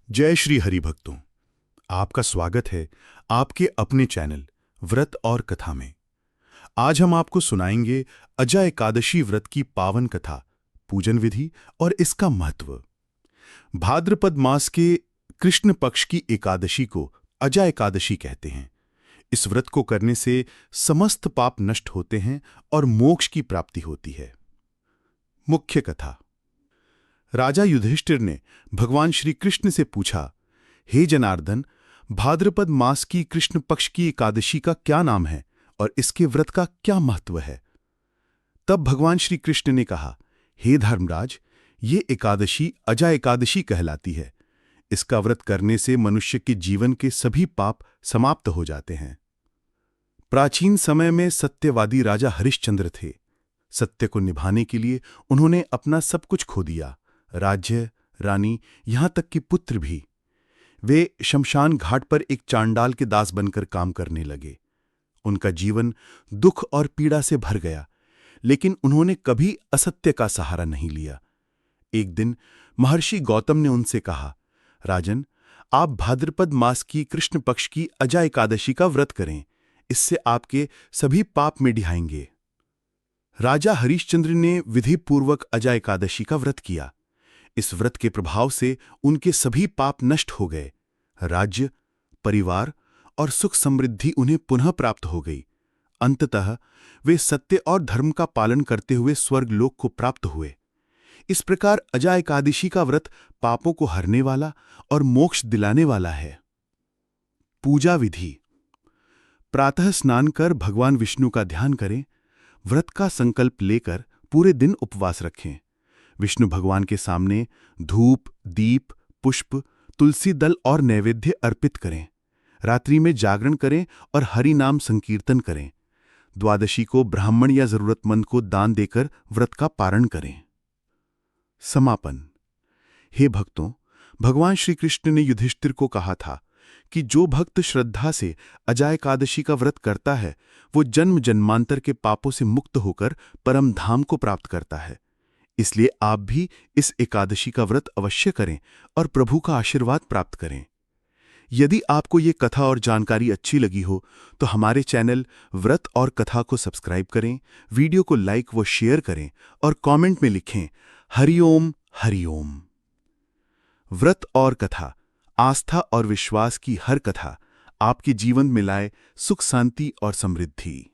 जय श्री हरि भक्तों। आपका स्वागत है आपके अपने चैनल व्रत और कथा में। आज हम आपको सुनाएंगे अजा एकादशी व्रत की पावन कथा, पूजन विधि और इसका महत्व। भाद्रपद मास के कृष्ण पक्ष की एकादशी को अजा एकादशी कहते हैं। इस व्रत को करने से समस्त पाप नष्ट होते हैं और मोक्ष की प्राप्ति होती है। मुख्य कथा। राजा युधिष्ठिर ने भगवान श्री कृष्ण से पूछा, हे जनार्दन, भाद्रपद मास की कृष्ण पक्ष की एकादशी का क्या नाम है और इसके व्रत का क्या महत्व है? तब भगवान श्री कृष्ण ने कहा, हे धर्मराज, ये एकादशी अजा एकादशी कहलाती है। इसका व्रत करने से मनुष्य के जीवन के सभी पाप समाप्त हो जाते हैं। प्राचीन समय में सत्यवादी राजा हरिश्चंद्र थे। सत्य को निभाने के लिए उन्होंने अपना सब कुछ खो दिया, राज्य, रानी, यहां तक कि पुत्र भी। वे शमशान घाट पर एक चांडाल के दास बनकर काम करने लगे। उनका जीवन दुख और पीड़ा से भर गया, लेकिन उन्होंने कभी असत्य का सहारा नहीं लिया। एक दिन महर्षि गौतम ने उनसे कहा, राजन, आप भाद्रपद मास की कृष्ण पक्ष की अजा एकादशी का व्रत करें। इससे आपके सभी पाप मिट जाएंगे। राजा हरिश्चंद्र ने विधिपूर्वक अजा एकादशी का व्रत किया। इस व्रत के प्रभाव से उनके सभी पाप नष्ट हो गए। राज्य, परिवार और सुख समृद्धि उन्हें पुनः प्राप्त हो गई। अंततः वे सत्य और धर्म का पालन करते हुए स्वर्गलोक को प्राप्त हुए। इस प्रकार अजा एकादशी का व्रत पापों को हरने वाला और मोक्ष दिलाने वाला है। पूजा विधि। प्रातः स्नान कर भगवान विष्णु का ध्यान करें। व्रत का संकल्प लेकर पूरे दिन उपवास रखें। विष्णु भगवान के सामने धूप, दीप, पुष्प, तुलसी दल और नैवेद्य अर्पित करें। रात्रि में जागरण करें और हरि नाम संकीर्तन करें। द्वादशी को ब्राह्मण या जरूरतमंद को दान देकर व्रत का पारण करें। समापन। हे भक्तों, भगवान श्री कृष्ण ने युधिष्ठिर को कहा था कि जो भक्त श्रद्धा से अजा एकादशी का व्रत करता है, वो जन्म जन्मांतर के पापों से मुक्त होकर परम धाम को प्राप्त करता है। इसलिए आप भी इस एकादशी का व्रत अवश्य करें और प्रभु का आशीर्वाद प्राप्त करें। यदि आपको ये कथा और जानकारी अच्छी लगी हो तो हमारे चैनल व्रत और कथा को सब्सक्राइब करें, वीडियो को लाइक व शेयर करें और कमेंट में लिखें हरिओम हरिओम। व्रत और कथा, आस्था और विश्वास की हर कथा आपके जीवन में लाए सुख, शांति और समृद्धि।